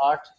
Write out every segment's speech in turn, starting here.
8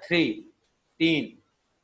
3, 3,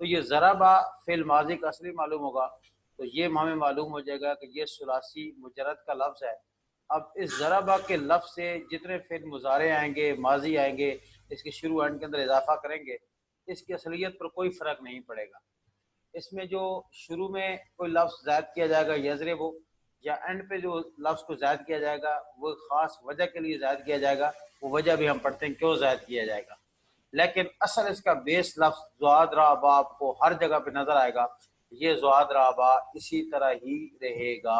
تو یہ ضربا فعل ماضی کا اصلی معلوم ہوگا، تو یہ ہمیں معلوم ہو جائے گا کہ یہ ثلاثی مجرد کا لفظ ہے۔ اب اس ضربا کے لفظ سے جتنے فعل مضارع آئیں گے، ماضی آئیں گے، اس کے شروع اینڈ کے اندر اضافہ کریں گے، اس کی اصلیت پر کوئی فرق نہیں پڑے گا۔ اس میں جو شروع میں کوئی لفظ زائد کیا جائے گا یضرب، یا اینڈ پہ جو لفظ کو زائد کیا جائے گا وہ خاص وجہ کے لیے زائد کیا جائے گا، وہ وجہ بھی ہم پڑھتے ہیں کیوں زائد کیا جائے گا، لیکن اصل اس کا بیس لفظ زواد را با آپ کو ہر جگہ پہ نظر آئے گا، یہ زواد را با اسی طرح ہی رہے گا۔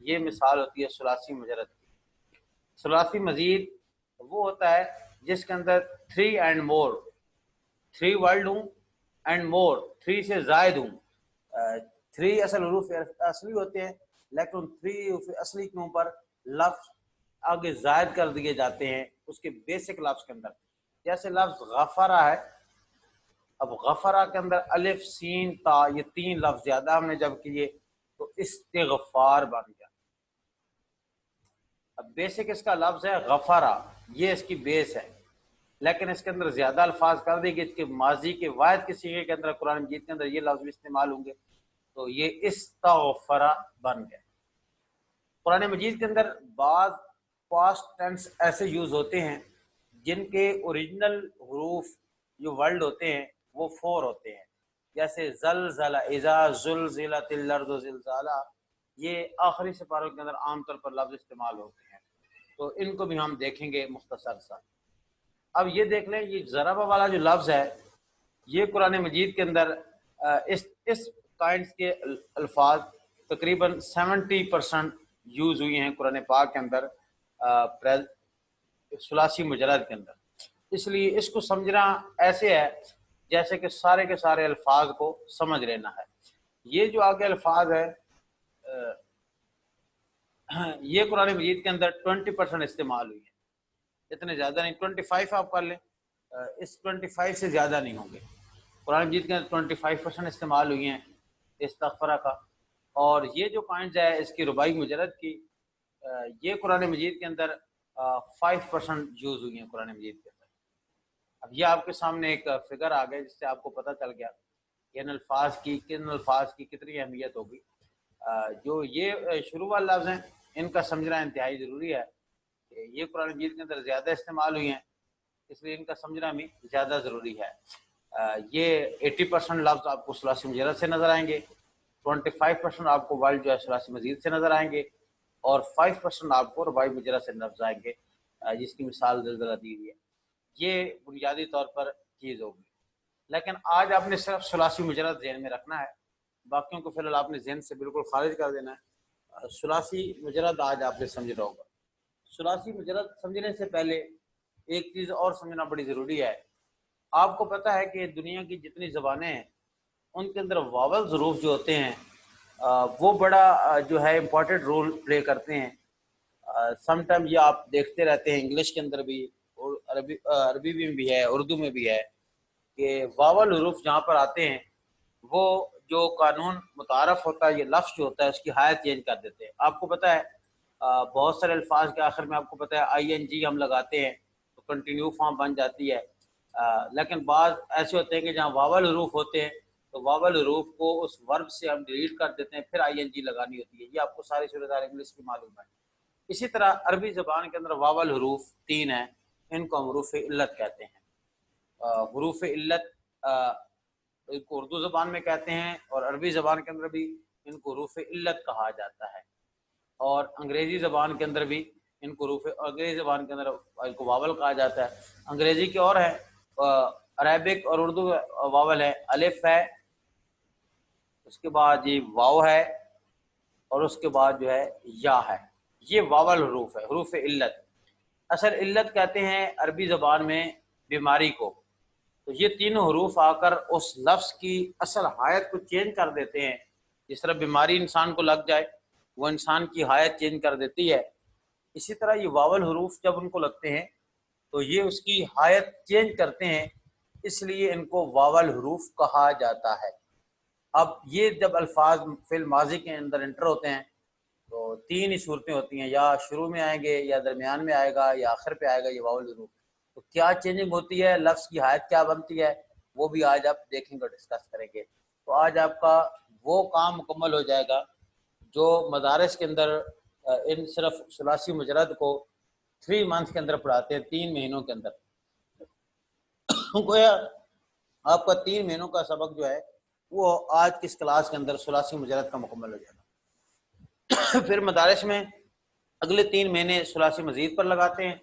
یہ مثال ہوتی ہے ثلاثی مجرد کی۔ ثلاثی مزید وہ ہوتا ہے جس کے اندر 3 اینڈ مور، 3 ورڈ ہوں اینڈ مور، 3 سے زائد ہوں۔ 3 اصل حروف اصلی ہوتے ہیں، لیکن 3 حروف اصلی کے اوپر لفظ آگے زائد کر دیے جاتے ہیں اس کے بیسک لفظ کے اندر۔ جیسے لفظ غفرہ ہے، اب غفرہ کے اندر الف سین تا یہ 3 لفظ زیادہ ہم نے جب کیے تو استغفار بن گیا۔ اب بیسک اس کا لفظ ہے غفرہ، یہ اس کی بیس ہے، لیکن اس کے اندر زیادہ الفاظ کر دی کہ اس کے ماضی کے واحد کے صیغے کے اندر قرآن مجید کے اندر یہ لفظ بھی استعمال ہوں گے، تو یہ استغفرہ بن گئے۔ قرآن مجید کے اندر بعض پاسٹ ٹینس ایسے یوز ہوتے ہیں جن کے اوریجنل حروف جو ورڈ ہوتے ہیں وہ 4 ہوتے ہیں، جیسے زلزلہ، اذا زلزلت الارض زلزالہ، یہ آخری سپاروں کے اندر عام طور پر لفظ استعمال ہوتے ہیں، تو ان کو بھی ہم دیکھیں گے مختصر سا۔ اب یہ دیکھ لیں، یہ ضربہ والا جو لفظ ہے یہ قرآن مجید کے اندر اس کائنڈس کے الفاظ تقریباً 70% یوز ہوئی ہیں قرآن پاک کے اندر ثلاثی مجرد کے اندر۔ اس لیے اس کو سمجھنا ایسے ہے جیسے کہ سارے کے سارے الفاظ کو سمجھ لینا ہے۔ یہ جو آگے الفاظ ہے یہ قرآن مجید کے اندر 20% استعمال ہوئی ہے، اتنے زیادہ نہیں، 25 آپ کر لیں، اس 25 سے زیادہ نہیں ہوں گے۔ قرآن مجید کے اندر 25% استعمال ہوئی ہیں استغفرہ کا، اور یہ جو پوائنٹس ہے اس کی رباعی مجرد کی، یہ قرآن مجید کے اندر 5% یوز ہوئی ہیں قرآن مجید کے اندر۔ اب یہ آپ کے سامنے ایک فگر آ گیا جس سے آپ کو پتہ چل گیا کہ کن الفاظ کی کتنی اہمیت ہوگی۔ جو یہ شروع والے لفظ ہیں ان کا سمجھنا انتہائی ضروری ہے کہ یہ قرآن مجید کے اندر زیادہ استعمال ہوئی ہیں، اس لیے ان کا سمجھنا بھی زیادہ ضروری ہے۔ یہ 80% لفظ آپ کو ثلاثی مجرد سے نظر آئیں گے، 25% آپ کو ورڈ جو ہے ثلاثی مزید سے نظر آئیں گے، اور 5% آپ کو رباعی مجرد سے نظر آئیں گے، جس کی مثال زلزلہ دی ہوئی ہے۔ یہ بنیادی طور پر چیز ہوگی، لیکن آج آپ نے صرف ثلاثی مجرد ذہن میں رکھنا ہے، باقیوں کو فی الحال آپ نے ذہن سے بالکل خارج کر دینا ہے۔ ثلاثی مجرد آج آپ نے سمجھنا ہوگا۔ ثلاثی مجرد سمجھنے سے پہلے ایک چیز اور سمجھنا بڑی ضروری ہے۔ آپ کو پتہ ہے کہ دنیا کی جتنی زبانیں ہیں ان کے اندر واول حروف جو ہوتے ہیں وہ بڑا جو ہے امپورٹنٹ رول پلے کرتے ہیں۔ سم ٹائم یہ آپ دیکھتے رہتے ہیں انگلش کے اندر بھی اور عربی میں بھی ہے، اردو میں بھی ہے، کہ واول حروف جہاں پر آتے ہیں وہ جو قانون متعارف ہوتا ہے، یہ لفظ جو ہوتا ہے اس کی حالت چینج کر دیتے ہیں۔ آپ کو پتہ ہے بہت سارے الفاظ کے آخر میں آپ کو پتہ ہے ING ہم لگاتے ہیں تو کنٹینیو فارم بن جاتی ہے، لیکن بعض ایسے ہوتے ہیں کہ جہاں واول حروف ہوتے ہیں تو واول حروف کو اس ورب سے ہم ڈیلیٹ کر دیتے ہیں، پھر ING لگانی ہوتی ہے۔ یہ آپ کو ساری صورتحال انگلش کی معلوم ہے۔ اسی طرح عربی زبان کے اندر واول حروف 3 ہیں، ان کو ہم حروف علت کہتے ہیں۔ حروف علت ان کو اردو زبان میں کہتے ہیں، اور عربی زبان کے اندر بھی ان کو حروف علت کہا جاتا ہے، اور انگریزی زبان کے اندر بھی ان کو انگریزی زبان کے اندر ان کو واول کہا جاتا ہے۔ انگریزی کے اور ہیں، عربک اور اردو واول ہے، الف ہے، اس کے بعد یہ واو ہے، اور اس کے بعد جو ہے یا ہے، یہ واول حروف ہے، حروف علت۔ اصل علت کہتے ہیں عربی زبان میں بیماری کو، تو یہ تینوں حروف آ کر اس لفظ کی اصل حالت کو چینج کر دیتے ہیں۔ جس طرح بیماری انسان کو لگ جائے وہ انسان کی حالت چینج کر دیتی ہے، اسی طرح یہ واول حروف جب ان کو لگتے ہیں تو یہ اس کی حالت چینج کرتے ہیں، اس لیے ان کو واول حروف کہا جاتا ہے۔ اب یہ جب الفاظ فعل ماضی کے اندر انٹر ہوتے ہیں تو 3 ہی صورتیں ہوتی ہیں، یا شروع میں آئیں گے، یا درمیان میں آئے گا، یا آخر پہ آئے گا یہ واول حروف۔ تو کیا چینجنگ ہوتی ہے، لفظ کی حالت کیا بنتی ہے، وہ بھی آج آپ دیکھیں گے اور ڈسکس کریں گے. تو آج آپ کا وہ کام مکمل ہو جائے گا جو مدارس کے اندر ان صرف ثلاثی مجرد کو 3 منتھ کے اندر پڑھاتے ہیں، 3 مہینوں کے اندر. گویا آپ کا 3 مہینوں کا سبق جو ہے وہ آج کی اس کلاس کے اندر ثلاثی مجرد کا مکمل ہو جائے گا. پھر مدارس میں اگلے 3 مہینے ثلاثی مزید پر لگاتے ہیں.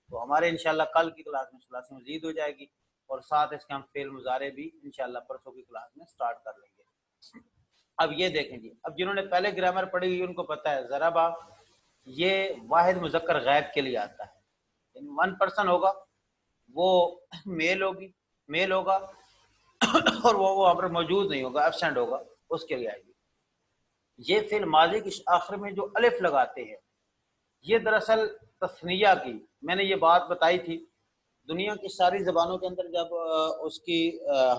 تو ہمارے انشاءاللہ کل کی کلاس میں ثلاثی مزید ہو جائے گی اور ساتھ اس کے ہم فعل مضارع بھی انشاءاللہ پرسوں کی کلاس میں سٹارٹ کر لیں گے. اب یہ دیکھیں جی، اب جنہوں نے پہلے گرامر پڑھی ہوئی ان کو پتہ ہے ضربہ یہ واحد مذکر غائب کے لیے آتا ہے. یعنی 1 پرسن ہوگا وہ میل ہوگا اور وہ وہاں پر موجود نہیں ہوگا، ایبسینٹ ہوگا، اس کے لیے آئے گی. یہ فعل ماضی کے آخر میں جو الف لگاتے ہیں یہ دراصل تثنیہ کی، میں نے یہ بات بتائی تھی، دنیا کی ساری زبانوں کے اندر جب اس کی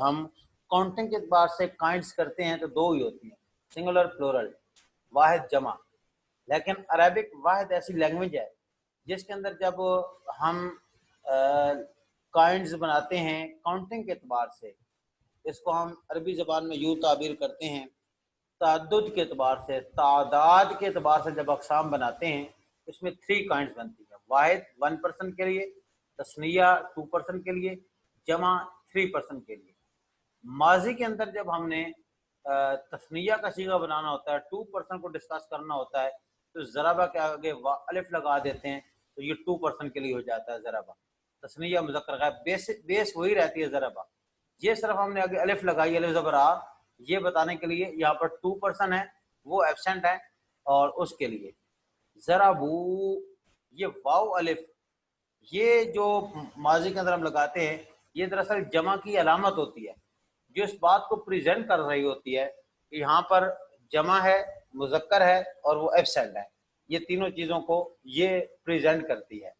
ہم کاؤنٹنگ کے اعتبار سے کائنڈس کرتے ہیں تو 2 ہی ہوتی ہیں، سنگولر پلورل، واحد جمع. لیکن عربک واحد ایسی لینگویج ہے جس کے اندر جب ہم کائنڈز بناتے ہیں کاؤنٹنگ کے اعتبار سے، اس کو ہم عربی زبان میں یوں تعبیر کرتے ہیں تعدد کے اعتبار سے، تعداد کے اعتبار سے جب اقسام بناتے ہیں اس میں 3 کائنڈز بنتی ہیں، واحد 1 پرسن کے لیے، تثنیہ 2 پرسن کے لیے، جمع 3 پرسن کے لیے. ماضی کے اندر جب ہم نے تثنیہ کا صیغہ بنانا ہوتا ہے، 2 پرسن کو ڈسکس کرنا ہوتا ہے تو ضربہ کے آگے الف لگا دیتے ہیں تو یہ 2 پرسن کے لیے ہو جاتا ہے ضربہ. تثنیہ مذکر غائب بیس وہی رہتی ہے ضربہ، یہ صرف ہم نے آگے الف لگائی، الف زبر آ، یہ بتانے کے لیے یہاں پر 2 پرسن ہے وہ ایبسینٹ ہے اور اس کے لیے ضربو، یہ واو الف یہ جو ماضی کے اندر ہم لگاتے ہیں یہ دراصل جمع کی علامت ہوتی ہے جو اس بات کو پریزنٹ کر رہی ہوتی ہے کہ یہاں پر جمع ہے، مذکر ہے اور وہ ایبسینٹ ہے. یہ تینوں چیزوں کو یہ پریزنٹ کرتی ہے.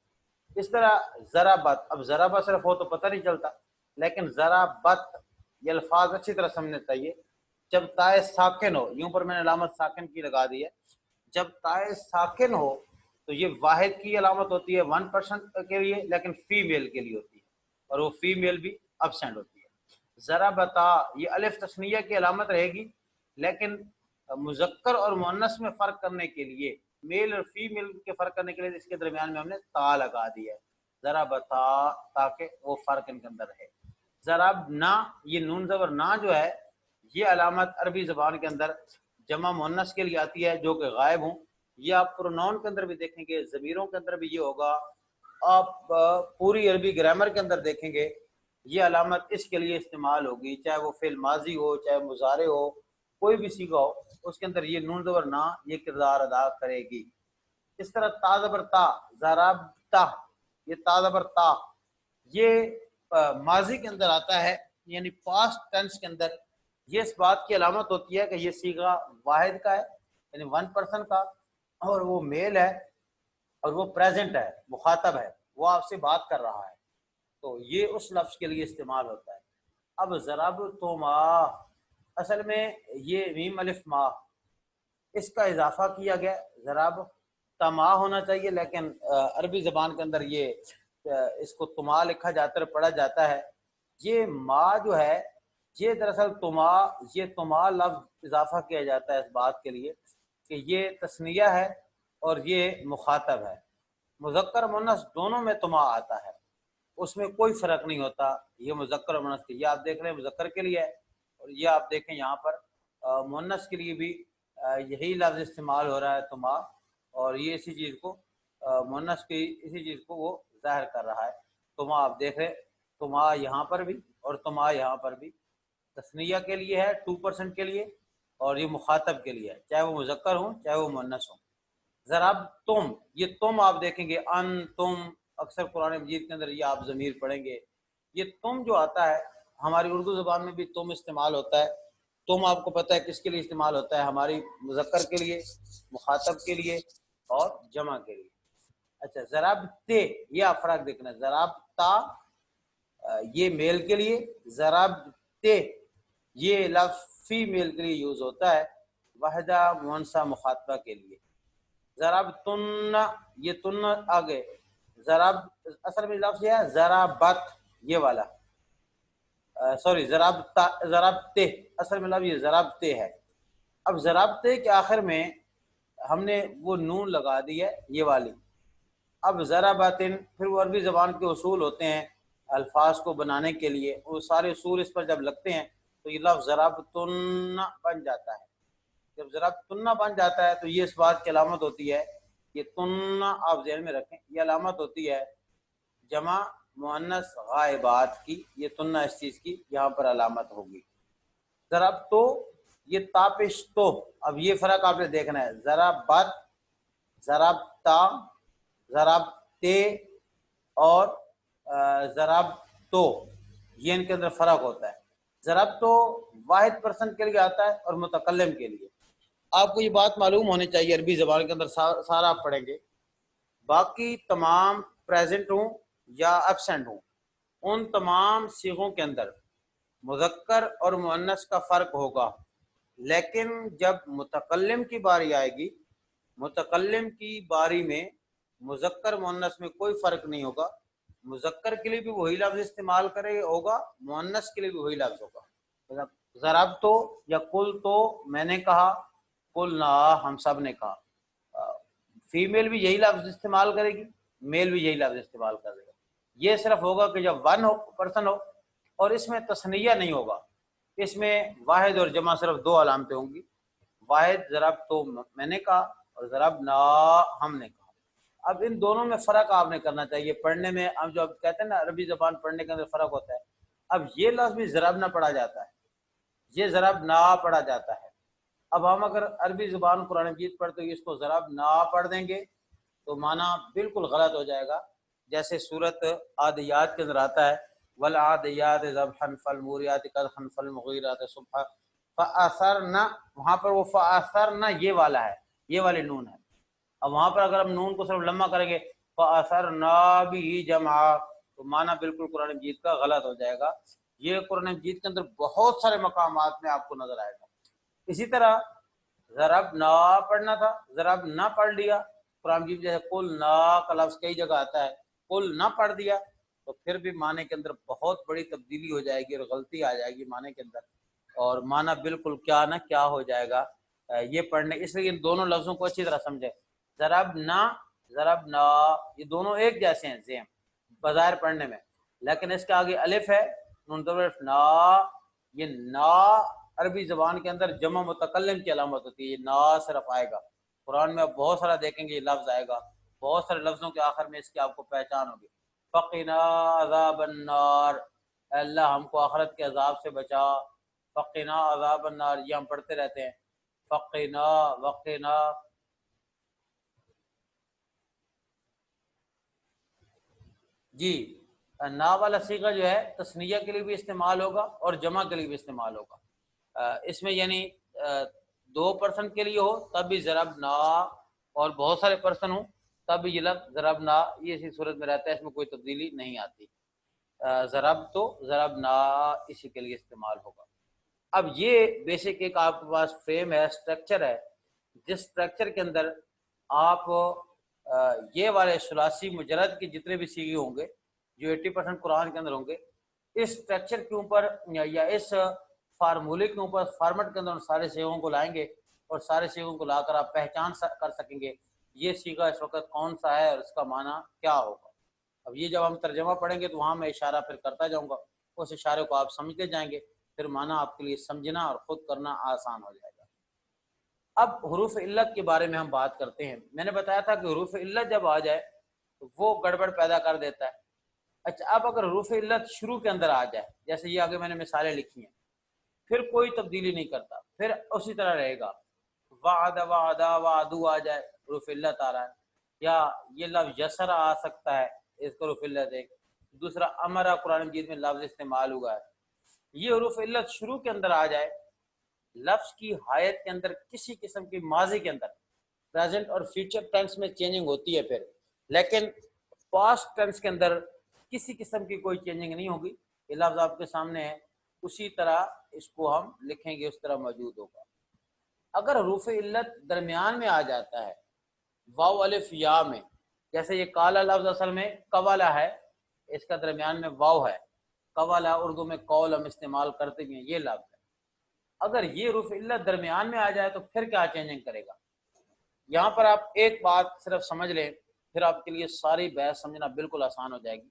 اس طرح ضربت، اب ضربہ صرف ہو تو پتہ نہیں چلتا، لیکن ضربت یہ الفاظ اچھی طرح سمجھنے چاہیے. جب تائے ساکن ہو، یوں پر میں نے علامت ساکن کی لگا دی ہے، جب تائے ساکن ہو تو یہ واحد کی علامت ہوتی ہے 1% کے لیے، لیکن فیمیل کے لیے ہوتی ہے اور وہ فیمیل بھی ابسینٹ ہوتی ہے. ضربتا یہ الف تثنیہ کی علامت رہے گی، لیکن مذکر اور مؤنث میں فرق کرنے کے لیے، میل اور فیمیل کے فرق کرنے کے لیے اس کے درمیان میں ہم نے تا لگا دی ہے، ضربتا، تاکہ وہ فرق ان کے اندر رہے. ضربنا یہ نون زبر نا جو ہے یہ علامت عربی زبان کے اندر جمع مؤنث کے لیے آتی ہے جو کہ غائب ہوں. یہ آپ پروناؤن کے اندر بھی دیکھیں گے، ضمیروں کے اندر بھی یہ ہوگا. آپ پوری عربی گرامر کے اندر دیکھیں گے یہ علامت اس کے لیے استعمال ہوگی، چاہے وہ فعل ماضی ہو، چاہے مضارع ہو، کوئی بھی صیغہ ہو، اس کے اندر یہ نون زبر نا یہ کردار ادا کرے گی. اس طرح تا زبر تا، ضربتا، یہ تا زبر تا یہ ماضی کے اندر آتا ہے، یعنی پاسٹ ٹینس کے اندر یہ اس بات کی علامت ہوتی ہے کہ یہ صیغہ واحد کا ہے، یعنی 1 پرسن کا، اور وہ میل ہے اور وہ پریزنٹ ہے، مخاطب ہے، وہ آپ سے بات کر رہا ہے، تو یہ اس لفظ کے لیے استعمال ہوتا ہے. اب ضربتما، اصل میں یہ میم الف ما اس کا اضافہ کیا گیا، ضرب تما ہونا چاہیے، لیکن عربی زبان کے اندر یہ اس کو تما لکھا جاتا ہے، پڑھا جاتا ہے. یہ ما جو ہے یہ دراصل تما، یہ تما لفظ اضافہ کیا جاتا ہے اس بات کے لیے کہ یہ تثنیہ ہے اور یہ مخاطب ہے. مذکر مؤنث دونوں میں تما آتا ہے، اس میں کوئی فرق نہیں ہوتا. یہ مذکر اور مؤنث کے، یہ آپ دیکھ رہے ہیں مذکر کے لیے ہے، اور یہ آپ دیکھیں یہاں پر مؤنث کے لیے بھی یہی لفظ استعمال ہو رہا ہے تما، اور یہ اسی چیز کو مؤنث کی اسی چیز کو وہ ظاہر کر رہا ہے. تما آپ دیکھ رہے، تما یہاں پر بھی اور تما یہاں پر بھی تثنیہ کے لیے ہے 2% کے لیے، اور یہ مخاطب کے لیے ہے، چاہے وہ مذکر ہوں چاہے وہ مؤنث ہوں. ضرب تم، یہ تم آپ دیکھیں گے ان تم، اکثر قرآن مجید کے اندر یہ آپ ضمیر پڑھیں گے. یہ تم جو آتا ہے ہماری اردو زبان میں بھی تم استعمال ہوتا ہے. تم آپ کو پتہ ہے کس کے لیے استعمال ہوتا ہے؟ ہماری مذکر کے لیے، مخاطب کے لیے اور جمع کے لیے. اچھا ضرب تے، یہ آپ فرق دیکھنا، ضرب تا یہ میل کے لیے، ضرب تے یہ لفظ فی میل کے لیے یوز ہوتا ہے، واحدہ مؤنثہ مخاطبہ کے لیے. ضرب تن، یہ تن آگے، ضرب اصل میں لفظ یہ ہے ضربت، یہ والا سوری ضربتے، اصل میں لفظ یہ ضربتے ہے. اب ضربتے کے آخر میں ہم نے وہ نون لگا دی ہے یہ والی. اب ضربتن، پھر وہ عربی زبان کے اصول ہوتے ہیں الفاظ کو بنانے کے لیے، وہ سارے اصول اس پر جب لگتے ہیں تو یہ لفظ ضربتن بن جاتا ہے. جب ضربتن بن جاتا ہے تو یہ اس بات کی علامت ہوتی ہے، یہ تن آپ ذہن میں رکھیں، یہ علامت ہوتی ہے جمع مؤنث غائبات کی. یہ تنہ اس چیز کی یہاں پر علامت ہوگی. ضربتو یہ تاپش تو، اب یہ فرق آپ نے دیکھنا ہے، ضربت، ضربتا، ضربتے اور ضربتو، یہ ان کے اندر فرق ہوتا ہے. ضربتو واحد پرسن کے لیے آتا ہے اور متکلم کے لیے. آپ کو یہ بات معلوم ہونی چاہیے، عربی زبان کے اندر سارا آپ پڑھیں گے، باقی تمام پریزنٹ ہوں یا ایبسنٹ ہوں، ان تمام صیغوں کے اندر مذکر اور مؤنث کا فرق ہوگا. لیکن جب متکلم کی باری آئے گی، متکلم کی باری میں مذکر مؤنث میں کوئی فرق نہیں ہوگا. مذکر کے لیے بھی وہی لفظ استعمال کرے ہوگا، مؤنث کے لیے بھی وہی لفظ ہوگا. ضرب تو یا کل تو میں نے کہا، کل نہ ہم سب نے کہا. فیمیل بھی یہی لفظ استعمال کرے گی، میل بھی یہی لفظ استعمال کرے گا. یہ صرف ہوگا کہ جب ون پرسن ہو، اور اس میں تثنیہ نہیں ہوگا، اس میں واحد اور جمع صرف دو علامتیں ہوں گی. واحد ضرب تو میں نے کہا اور ضرب نا ہم نے کہا. اب ان دونوں میں فرق آپ نے کرنا چاہیے پڑھنے میں. اب جو آپ کہتے ہیں نا عربی زبان پڑھنے کے اندر فرق ہوتا ہے، اب یہ لفظ بھی ضرب نہ پڑھا جاتا ہے، یہ ضرب نا پڑھا جاتا ہے. اب ہم اگر عربی زبان قرآن مجید پڑھتے ہوئے اس کو ضرب نا پڑھ دیں گے تو معنی بالکل غلط ہو جائے گا. جیسے سورت عادیات کے اندر آتا ہے والعادیات ضبحا فالموریات قدحا فالمغیرات صبحا فاثرنا، وہاں پر وہ فاثرنا یہ والا ہے، یہ والی نون ہے. اب وہاں پر اگر ہم نون کو صرف لمبا کریں گے فاثرنا بھی جمع، تو معنی بالکل قرآن مجید کا غلط ہو جائے گا. یہ قرآن مجید کے اندر بہت سارے مقامات میں آپ کو نظر آئے گا. اسی طرح ضرب نہ پڑھنا تھا، ضرب نہ پڑھ لیا. قرآن مجید جیسے قل نہ کا لفظ کئی جگہ آتا ہے، قل نہ پڑھ دیا تو پھر بھی معنی کے اندر بہت بڑی تبدیلی ہو جائے گی اور غلطی آ جائے گی معنی کے اندر، اور معنی بالکل کیا نہ کیا ہو جائے گا یہ پڑھنے. اس لیے ان دونوں لفظوں کو اچھی طرح سمجھے. ضرب نہ یہ دونوں ایک جیسے ہیں زیم بظاہر پڑھنے میں، لیکن اس کے آگے الف ہے، نون نا. یہ نا عربی زبان کے اندر جمع متکلم کی علامت ہوتی ہے، یہ نا صرف آئے گا. قرآن میں آپ بہت سارا دیکھیں گے یہ لفظ آئے گا، بہت سارے لفظوں کے آخر میں اس کی آپ کو پہچان ہوگی. فقنا عذاب النار، اے اللہ ہم کو آخرت کے عذاب سے بچا. فقنا عذاب النار یہ ہم پڑھتے رہتے ہیں، فقنا وقنا. جی نا والا صیغہ جو ہے تثنیہ کے لیے بھی استعمال ہوگا اور جمع کے لیے بھی استعمال ہوگا. اس میں یعنی دو پرسن کے لیے ہو تب بھی ضرب نا، اور بہت سارے پرسن ہوں تب بھی یہ لفظ ضرب نا یہ اسی صورت میں رہتا ہے، اس میں کوئی تبدیلی نہیں آتی. ضرب تو ضرب نا اسی کے لیے استعمال ہوگا. اب یہ بیسک ایک آپ کے پاس فریم ہے، اسٹرکچر ہے، جس اسٹرکچر کے اندر آپ یہ والے ثلاثی مجرد کی جتنے بھی صیغے ہوں گے جو 80% قرآن کے اندر ہوں گے، اس اسٹرکچر کے اوپر یا اس فارمولے کے اوپر فارمیٹ کے اندر سارے صیغوں کو لائیں گے اور سارے صیغوں کو لا کر آپ پہچان کر سکیں گے یہ صیغہ اس وقت کون سا ہے اور اس کا معنی کیا ہوگا. اب یہ جب ہم ترجمہ پڑھیں گے تو وہاں میں اشارہ پھر کرتا جاؤں گا، اس اشارے کو آپ سمجھتے جائیں گے، پھر معنی آپ کے لیے سمجھنا اور خود کرنا آسان ہو جائے گا. اب حروف علت کے بارے میں ہم بات کرتے ہیں. میں نے بتایا تھا کہ حروف علت جب آ جائے تو وہ گڑبڑ پیدا کر دیتا ہے. اچھا اب اگر حروف علت شروع کے اندر آ جائے، جیسے یہ آگے میں نے مثالیں لکھی ہیں، پھر کوئی تبدیلی نہیں کرتا، پھر اسی طرح رہے گا. وعد وعدہ وعدو آ جائے حروف علت آ رہا ہے، یا یہ لفظ یسر آ سکتا ہے اس کو حروف علت ایک. دوسرا امرا قرآن مجید میں لفظ استعمال ہوا ہے. یہ حروف علت شروع کے اندر آ جائے، لفظ کی حایت کے اندر کسی قسم کی ماضی کے اندر پریزنٹ اور فیوچر ٹینس میں چینجنگ ہوتی ہے پھر، لیکن پاسٹ ٹینس کے اندر کسی قسم کی کوئی چینجنگ نہیں ہوگی. یہ لفظ آپ کے سامنے ہے، اسی طرح اس کو ہم لکھیں گے اس طرح موجود ہوگا. اگر حروف علت درمیان میں آ جاتا ہے واو الف یا میں، جیسے یہ کالا لفظ اصل میں قوالا ہے، اس کا درمیان میں واو ہے، قوالا اردو میں قول ہم استعمال کرتے ہیں، یہ لفظ ہے۔ اگر یہ حروف علت درمیان میں آ جائے تو پھر کیا چینجنگ کرے گا؟ یہاں پر آپ ایک بات صرف سمجھ لیں، پھر آپ کے لیے ساری بحث سمجھنا بالکل آسان ہو جائے گی۔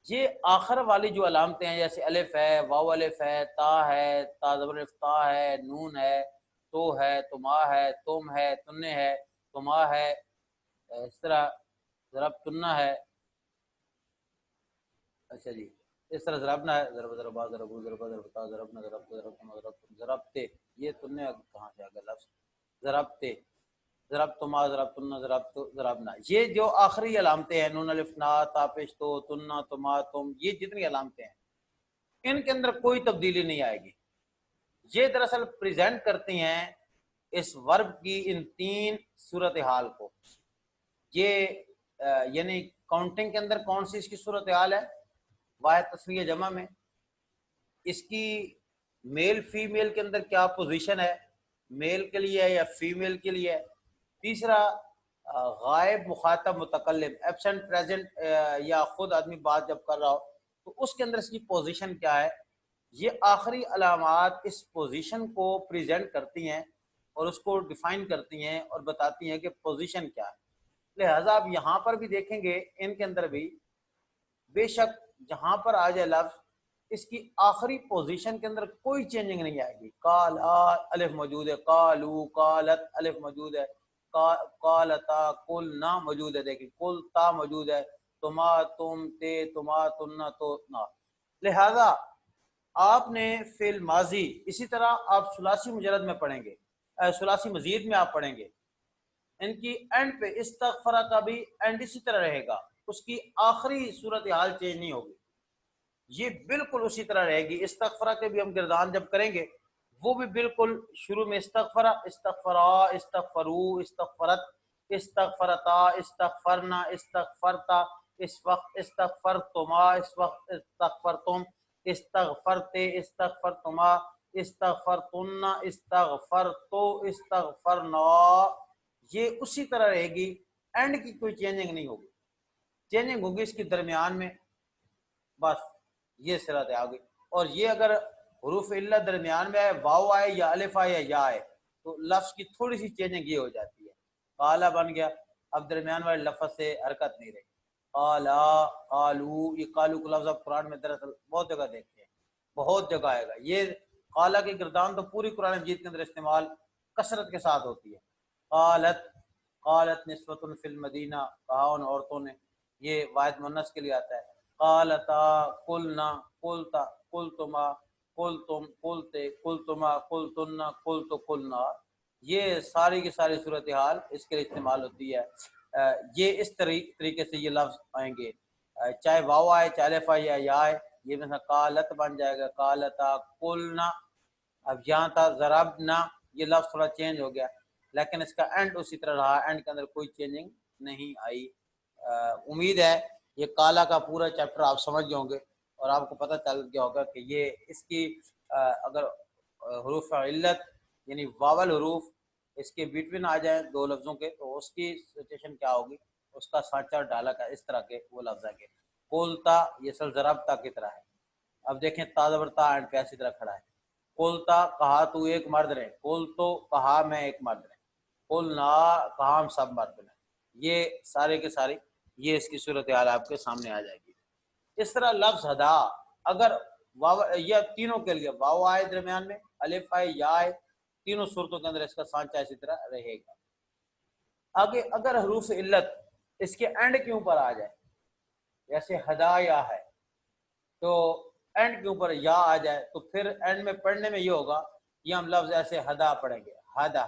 یہ آخر والی جو علامتیں ہیں، جیسے الف ہے، واو الف ہے، تا ہے، تا زبر الف تا ہے، نون ہے، تو ہے، تما ہے، تم ہے، تنے ہے، تما ہے، اس طرح ضرب تنہ ہے، اچھا جی، اس طرح ضربنا ہے، ضرب ضربا ضربو ضربا ضربتا ضربنا ضربت ضربتما ضربتم ضربتے، یہ تنے کہاں سے آ گیا لفظ؟ ضربتے، ضربتما ضربتن ضربت ضربنا، یہ جو آخری علامتیں ہیں، نون الف نا، تا پیش تو، تنا تما تم، یہ جتنی علامتیں ہیں ان کے اندر کوئی تبدیلی نہیں آئے گی۔ یہ دراصل پریزنٹ کرتی ہیں اس ورب کی ان تین صورتحال کو۔ یہ یعنی کاؤنٹنگ کے اندر کون سی اس کی صورتحال ہے؟ واحد تسنیہ جمع میں اس کی میل فیمیل کے اندر کیا پوزیشن ہے، میل کے لیے ہے یا فیمیل کے لیے ہے؟ تیسرا غائب مخاطب متکلم، ایبسنٹ پریزنٹ، یا خود آدمی بات جب کر رہا ہو تو اس کے اندر اس کی پوزیشن کیا ہے؟ یہ آخری علامات اس پوزیشن کو پریزنٹ کرتی ہیں اور اس کو ڈیفائن کرتی ہیں اور بتاتی ہیں کہ پوزیشن کیا ہے۔ لہٰذا آپ یہاں پر بھی دیکھیں گے ان کے اندر بھی بے شک جہاں پر آ جائے لفظ، اس کی آخری پوزیشن کے اندر کوئی چینجنگ نہیں آئے گی۔ کالا الف موجود ہے، کالو کالت الف موجود ہے، کالتا کلنا موجود ہے، دیکھیں کل تا موجود ہے، تما تم تے تما تننا تو نا۔ لہذا آپ نے فعل ماضی، اسی طرح آپ ثلاثی مجرد میں پڑھیں گے، ثلاثی مزید میں آپ پڑھیں گے، ان کی اینڈ پہ استغفرہ کا بھی اینڈ اسی طرح رہے گا، اس کی آخری صورتحال چینج نہیں ہوگی، یہ بالکل اسی طرح رہے گی۔ استغفرہ کے بھی ہم گردان جب کریں گے وہ بھی بالکل شروع میں استغفرہ، استغفرا، استغفرو، استغفرت، استغفرتا، استغفرنا، استغفرتا، اس وقت استغفرتما، اس وقت استغفرتم، استغفرتے، استغفرتما، استغفرتن، استغفرتو، استغفرنا، یہ اسی طرح رہے گی، اینڈ کی کوئی چینجنگ نہیں ہوگی۔ چینجنگ ہوگی اس کے درمیان میں، بس یہ صورت آ گئی۔ اور یہ اگر حروف علت درمیان میں آئے، واو آئے یا الف آئے یا یا آئے، تو لفظ کی تھوڑی سی چینجنگ یہ ہو جاتی ہے، قالا بن گیا، اب درمیان والے لفظ سے حرکت نہیں رہی۔ قالا، قالو، یہ قالو کا لفظ اب قرآن میں دراصل بہت جگہ دیکھتے ہیں، بہت جگہ آئے گا۔ یہ قالا کی گردان تو پوری قرآن مجید کے اندر استعمال کثرت کے ساتھ ہوتی ہے۔ قالت، قالت نسوۃ فی المدینہ، کہا ان عورتوں نے، یہ واحد مؤنث کے لیے آتا ہے۔ قالتا، قلنا، قلتا، قلتما، قلتم، قلتے، قلتما، قلتن، قلت، قلنا، یہ ساری کی ساری صورتحال اس کے لیے استعمال ہوتی ہے۔ یہ اس طریقے سے یہ لفظ آئیں گے، چاہے واو آئے، چاہے الف آئے یا آئے، یہ مثلا قالت بن جائے گا، قالتا، قلنا۔ اب یہاں تھا ضربنا، یہ لفظ تھوڑا چینج ہو گیا لیکن اس کا اینڈ اسی طرح رہا، اینڈ کے اندر کوئی چینجنگ نہیں آئی۔ امید ہے یہ کالا کا پورا چیپٹر آپ سمجھ گئے ہوں گے اور آپ کو پتہ چل گیا ہوگا کہ یہ اس کی اگر حروف علت یعنی واول حروف اس کے بٹوین آ جائیں دو لفظوں کے تو اس کی سچویشن کیا ہوگی، اس کا سانچہ ڈالا کا اس طرح کے وہ لفظ آگے۔ قلتا، یہ سل ضربتا کی طرح ہے، اب دیکھیں تا زبر تا اینڈ پہ اسی طرح کھڑا ہے۔ قلتا، کہا تو ایک مرد رہے، قلتو، کہا میں ایک مرد رہے، قلنا، کہا ہم سب مرد رہے، یہ سارے کے سارے یہ اس کی صورتحال آپ کے سامنے آ جائے گی۔ اس طرح لفظ ہدا، اگر واو، یہ تینوں کے لیے واو آئے درمیان میں، الف آئے یا آئے، تینوں صورتوں کے اندر اس کا سانچہ اسی طرح رہے گا۔ آگے اگر حروف علت اس کے اینڈ کے اوپر آ جائے، جیسے ہدا یا ہے، تو اینڈ کے اوپر یا آ جائے تو پھر اینڈ میں پڑھنے میں یہ ہوگا، یہ ہم لفظ ایسے ہدا پڑھیں گے، ہدا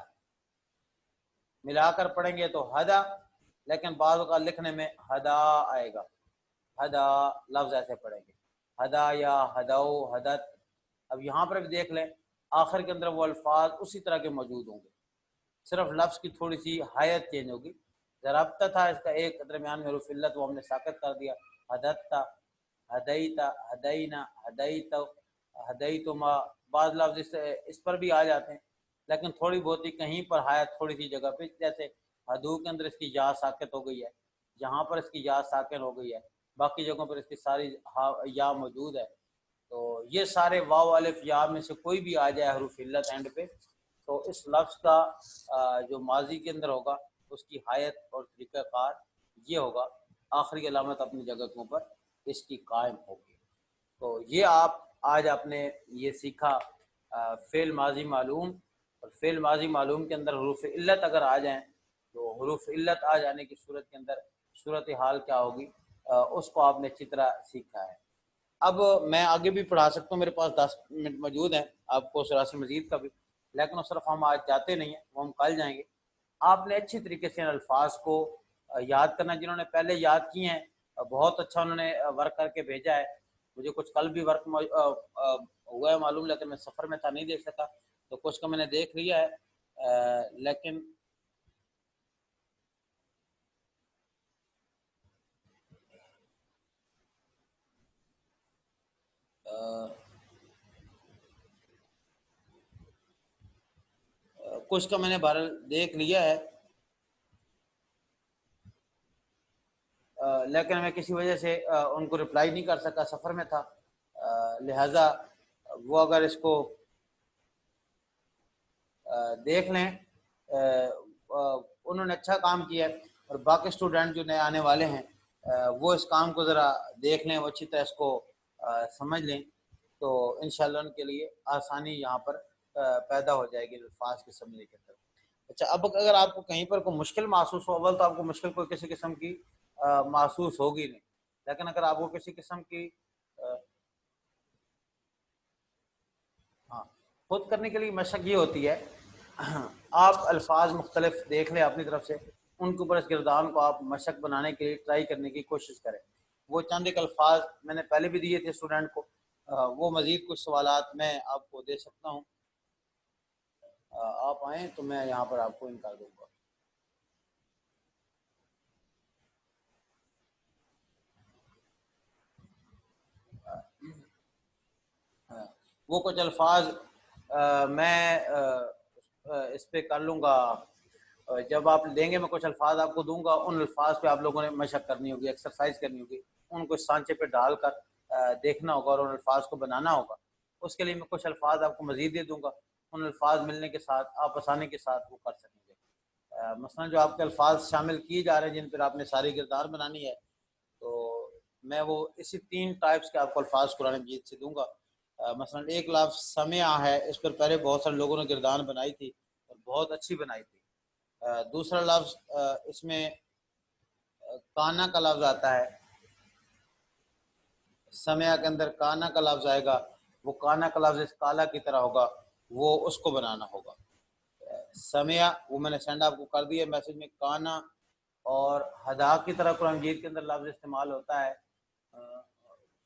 ملا کر پڑھیں گے تو ہدا، لیکن بعض اوقات لکھنے میں ہدا آئے گا، ہدا لفظ ایسے پڑھیں گے، ہدا یا ہدو، ہدت۔ اب یہاں پر بھی دیکھ لیں آخر کے اندر وہ الفاظ اسی طرح کے موجود ہوں گے، صرف لفظ کی تھوڑی سی حیت چینج ہوگی۔ ضربتا تھا اس کا ایک درمیان میں حروف علت وہ ہم نے ساکت کر دیا، ہدتا، ہدیتا، ہدینا، ہدیت، ہدیتما، بعض لفظ اس پر بھی آ جاتے ہیں لیکن تھوڑی بہت ہی کہیں پر حیت تھوڑی سی جگہ پہ، جیسے ہدو کے اندر اس کی یا ساکت ہو گئی ہے، یہاں پر اس کی یا ساکن ہو گئی ہے، باقی جگہوں پر اس کی ساری یا موجود ہے. تو یہ سارے واو الف یا میں سے کوئی بھی آ جائے حروف علت اینڈ پہ تو اس لفظ کا جو ماضی کے اندر ہوگا اس کی حیت اور طریقہ کار یہ ہوگا. آخری علامت اپنی جگہ کے اوپر اس کی قائم ہوگی. تو یہ آج آپ نے یہ سیکھا فعل ماضی معلوم. اور فعل ماضی معلوم کے اندر حروف علت اگر آ جائیں تو حروف علت آ جانے کی صورت کے اندر صورت حال کیا ہوگی اس کو آپ نے اچھی طرح سیکھا ہے. اب میں آگے بھی پڑھا سکتا ہوں، میرے پاس 10 منٹ موجود ہیں آپ کو سرا سے مزید کا بھی، لیکن صرف ہم آج جاتے نہیں ہیں، وہ ہم کل جائیں گے. آپ نے اچھی طریقے سے ان الفاظ کو یاد کرنا. جنہوں نے پہلے یاد کیے ہیں بہت اچھا انہوں نے ورک کر کے بھیجا ہے. مجھے کچھ کل بھی ورک ہوا ہے معلوم، لیکن میں سفر میں تھا نہیں دیکھ سکا، تو کچھ کا میں نے دیکھ لیا ہے. لیکن کچھ کا میں نے بہرحال دیکھ لیا ہے، لیکن میں کسی وجہ سے ان کو رپلائی نہیں کر سکا، سفر میں تھا. لہٰذا وہ اگر اس کو دیکھ لیں، انہوں نے اچھا کام کیا ہے. اور باقی اسٹوڈنٹ جو نئے آنے والے ہیں وہ اس کام کو ذرا دیکھ لیں، وہ اچھی طرح اس کو سمجھ لیں، تو انشاءاللہ ان کے لیے آسانی یہاں پر پیدا ہو جائے گی الفاظ کے سمجھنے کے اندر. اچھا، اب اگر آپ کو کہیں پر کوئی مشکل محسوس ہو، اول تو آپ کو مشکل کوئی کسی قسم کی محسوس ہوگی نہیں، لیکن اگر آپ کو کسی قسم کی ہاں خود کرنے کے لیے مشق یہ ہوتی ہے، آپ الفاظ مختلف دیکھ لیں اپنی طرف سے، ان کے اوپر اس گردان کو آپ مشق بنانے کے لیے ٹرائی کرنے کی کوشش کریں. وہ چند ایک الفاظ میں نے پہلے بھی دیے تھے اسٹوڈنٹ کو، وہ مزید کچھ سوالات میں آپ کو دے سکتا ہوں. آپ آئیں تو میں یہاں پر آپ کو ان کر دوں گا. وہ کچھ الفاظ میں اس پہ کر لوں گا. جب آپ دیں گے میں کچھ الفاظ آپ کو دوں گا، ان الفاظ پہ آپ لوگوں نے مشق کرنی ہوگی، ایکسرسائز کرنی ہوگی، ان کو سانچے پہ ڈال کر دیکھنا ہوگا اور ان الفاظ کو بنانا ہوگا. اس کے لیے میں کچھ الفاظ آپ کو مزید دے دوں گا، ان الفاظ ملنے کے ساتھ آپ آسانی کے ساتھ وہ کر سکیں گے. مثلا جو آپ کے الفاظ شامل کیے جا رہے ہیں جن پر آپ نے ساری کردار بنانی ہے، تو میں وہ اسی 3 ٹائپس کے آپ کو الفاظ قرآن مجید سے دوں گا. مثلا ایک لفظ سمع ہے، اس پر پہلے بہت سارے لوگوں نے گردان بنائی تھی اور بہت اچھی بنائی تھی. دوسرا لفظ اس میں کانا کا لفظ آتا ہے، سمع کے اندر کانا کا لفظ آئے گا، وہ کانا کا لفظ اس کالا کی طرح ہوگا، وہ اس کو بنانا ہوگا. سمع وہ میں نے سینڈ آپ کو کر دیا میسج میں. کانا اور ہدا کی طرح قرآن مجید کے اندر لفظ استعمال ہوتا ہے.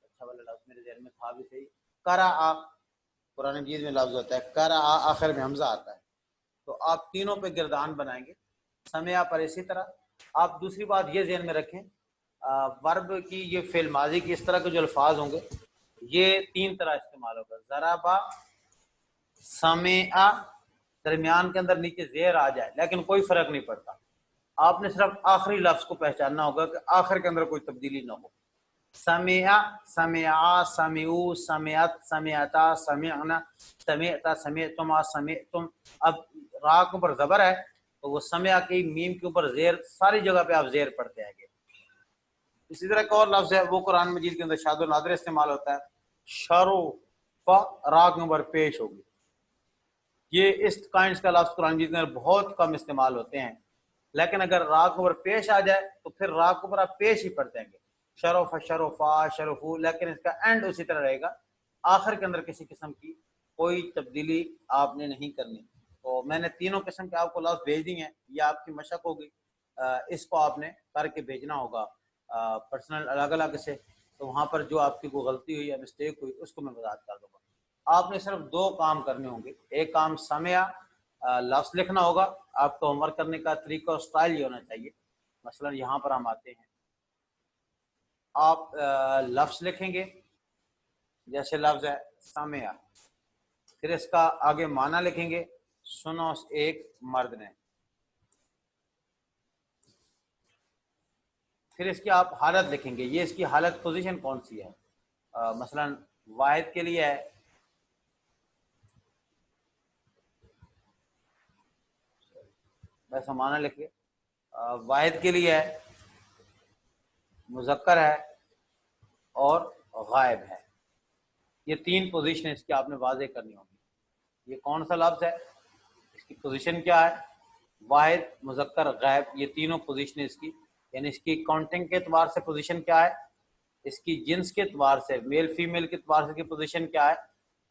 اچھا والا لفظ میرے ذہن میں تھا بھی صحیح، کرا، قرآن مجید میں لفظ ہوتا ہے کرا، آخر میں حمزہ آتا ہے. تو آپ تینوں پہ گردان بنائیں گے. سمع پر اسی طرح. آپ دوسری بات یہ ذہن میں رکھیں، ورب کی یہ فعل ماضی کی اس طرح کے جو الفاظ ہوں گے یہ 3 طرح استعمال ہوگا. ضربا، سمع، درمیان کے اندر نیچے زیر آ جائے لیکن کوئی فرق نہیں پڑتا، آپ نے صرف آخری لفظ کو پہچاننا ہوگا کہ آخر کے اندر کوئی تبدیلی نہ ہو. سمع، سمعا، سمعو، سمعت، سمعتا، سمعنا، سمعتا، سمعتما، سمعتم. اب را کے اوپر زبر ہے تو وہ سمع کی میم کے اوپر زیر، ساری جگہ پہ آپ زیر پڑھتے آئیں گے. اسی طرح ایک اور لفظ ہے وہ قرآن مجید کے اندر شاد و نادر استعمال ہوتا ہے، شرو، را کے اوپر پیش ہوگی. یہ اس کائنڈس کا لفظ قرآن مجید میں بہت کم استعمال ہوتے ہیں، لیکن اگر را کے اوپر پیش آ جائے تو پھر را کے اوپر آپ پیش ہی پڑھتے ہیں گے، شرف، شرفا، شرفو، لیکن اس کا اینڈ اسی طرح رہے گا، آخر کے اندر کسی قسم کی کوئی تبدیلی آپ نے نہیں کرنی. تو میں نے تینوں قسم کے آپ کو لفظ بھیج دی ہیں، یہ آپ کی مشق ہوگی، اس کو آپ نے کر کے بھیجنا ہوگا پرسنل الگ الگ سے. تو وہاں پر جو آپ کی کوئی غلطی ہوئی یا مسٹیک ہوئی اس کو میں وضاحت کر دوں گا. آپ نے صرف 2 کام کرنے ہوں گے. ایک کام سمع لفظ لکھنا ہوگا، آپ کو ہوم ورک کرنے کا طریقہ اور سٹائل یہ ہونا چاہیے. مثلا یہاں پر ہم آتے ہیں، آپ لفظ لکھیں گے، جیسے لفظ ہے سمع، پھر اس کا آگے معنی لکھیں گے، سنو ایک مرد نے. پھر اس کی آپ حالت لکھیں گے. یہ اس کی حالت پوزیشن کون سی ہے. مثلا واحد کے لیے ہے بس معنی لکھیے. واحد کے لیے ہے, مذکر ہے اور غائب ہے. یہ 3 پوزیشن اس کی آپ نے واضح کرنی ہوگی. یہ کون سا لفظ ہے, اس کی پوزیشن کیا ہے, واحد, مذکر, غائب, یہ تینوں پوزیشن اس کی, یعنی اس کی کاؤنٹنگ کے اعتبار سے پوزیشن کیا ہے, اس کی جنس کے اعتبار سے میل فیمیل کے اعتبار سے اس کی پوزیشن کیا ہے,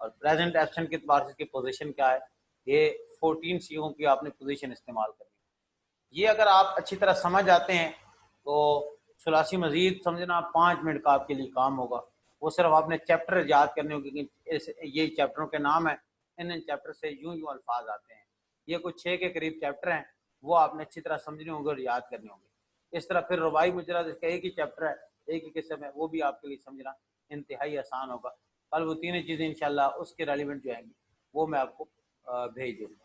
اور پریزنٹ ایبسنٹ کے اعتبار سے اس کی پوزیشن کیا ہے. یہ 14 سیغوں کی آپ نے پوزیشن استعمال کرنی. یہ اگر آپ اچھی طرح سمجھ آتے ہیں تو ثلاثی مزید سمجھنا 5 منٹ کا آپ کے لیے کام ہوگا. وہ صرف آپ نے چیپٹر یاد کرنے ہوگی کہ یہ چیپٹروں کے نام ہیں, ان چیپٹر سے یوں الفاظ آتے ہیں. یہ کچھ 6 کے قریب چیپٹر ہیں, وہ آپ نے اچھی طرح سمجھنے ہوں گے اور یاد کرنے ہوں گے. اس طرح پھر رباعی مجرد اس کا ایک ہی چیپٹر ہے, ایک ہی قسم ہے, وہ بھی آپ کے لیے سمجھنا انتہائی آسان ہوگا. کل وہ تینوں چیزیں انشاءاللہ اس کے ریلیونٹ جو آئیں گی وہ میں آپ کو بھیج دوں گا.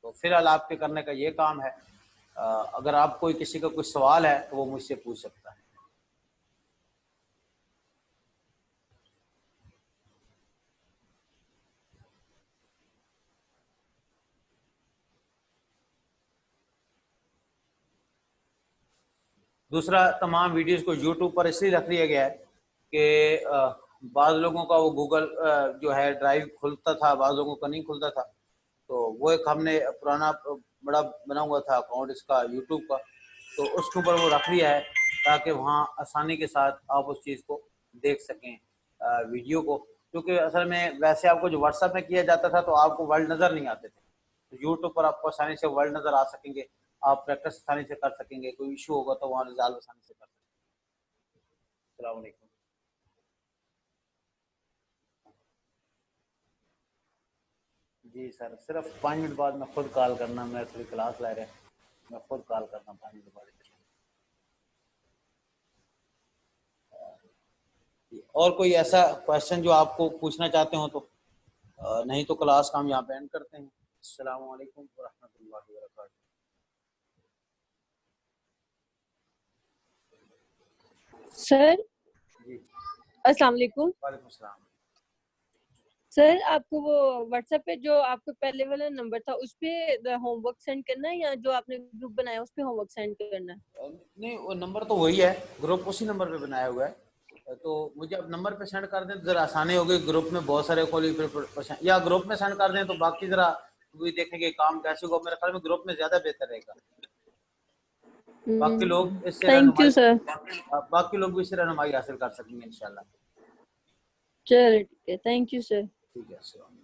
تو فی الحال آپ کے کرنے کا یہ کام ہے. اگر آپ کوئی کسی کا کوئی سوال ہے تو وہ مجھ سے پوچھ سکتا ہے. دوسرا, تمام ویڈیوز کو یوٹیوب پر اس لیے رکھ دیا گیا ہے کہ بعض لوگوں کا وہ گوگل جو ہے ڈرائیو کھلتا تھا, بعض لوگوں کا نہیں کھلتا تھا. تو وہ ایک ہم نے پرانا بڑا بنا ہوا تھا اکاؤنٹ اس کا یوٹیوب کا, تو اس کے اوپر وہ رکھ دیا ہے تاکہ وہاں آسانی کے ساتھ آپ اس چیز کو دیکھ سکیں ویڈیو کو. کیونکہ اصل میں ویسے آپ کو جو واٹس ایپ میں کیا جاتا تھا تو آپ کو ورڈ نظر نہیں آتے تھے. تو یوٹیوب پر آپ کو آسانی سے ورڈ نظر آ سکیں گے, آپ پریکٹس آسانی سے کر سکیں گے, کوئی ایشو ہوگا تو وہاں ریزالو آسانی سے کر سکیں گے. السلام علیکم. جی سر, صرف 5 منٹ بعد میں خود کال کرنا, میں تھوڑی کلاس لے رہے ہیں, میں خود کال کرنا 5 منٹ بعد. اور کوئی ایسا کوشچن جو آپ کو پوچھنا چاہتے ہوں تو, نہیں تو کلاس کا ہم یہاں پہ اینڈ کرتے ہیں. السلام علیکم ورحمۃ اللہ وبرکاتہ. سر جی السلام علیکم. وعلیکم السلام. سر آپ کو وہ واٹس ایپ پہ جو آپ کو پہلے والا نمبر تھا اس پہ ہوم ورک سینڈ کرنا ہے, یا جو آپ نے گروپ بنایا اس پہ ہوم ورک سینڈ کرنا ہے؟ نہیں, وہ نمبر تو وہی ہے, گروپ اسی نمبر پہ بنایا ہوا ہے. تو مجھے اب نمبر پہ سینڈ کر دیں تو ذرا آسانی ہوگی. گروپ میں بہت سارے کھولی, یا گروپ میں سینڈ کر دیں تو باقی ذرا وہی دیکھیں گے کام کیسے ہوگا. میرے خیال میں گروپ میں زیادہ بہتر رہے گا. باقی لوگ اس سے تھینک یو سر. باقی لوگ بھی اس سے رہنمائی حاصل کر سکیں گے انشاءاللہ. چلے ٹھیک ہے, تھینک یو سر. ٹھیک ہے, السلام.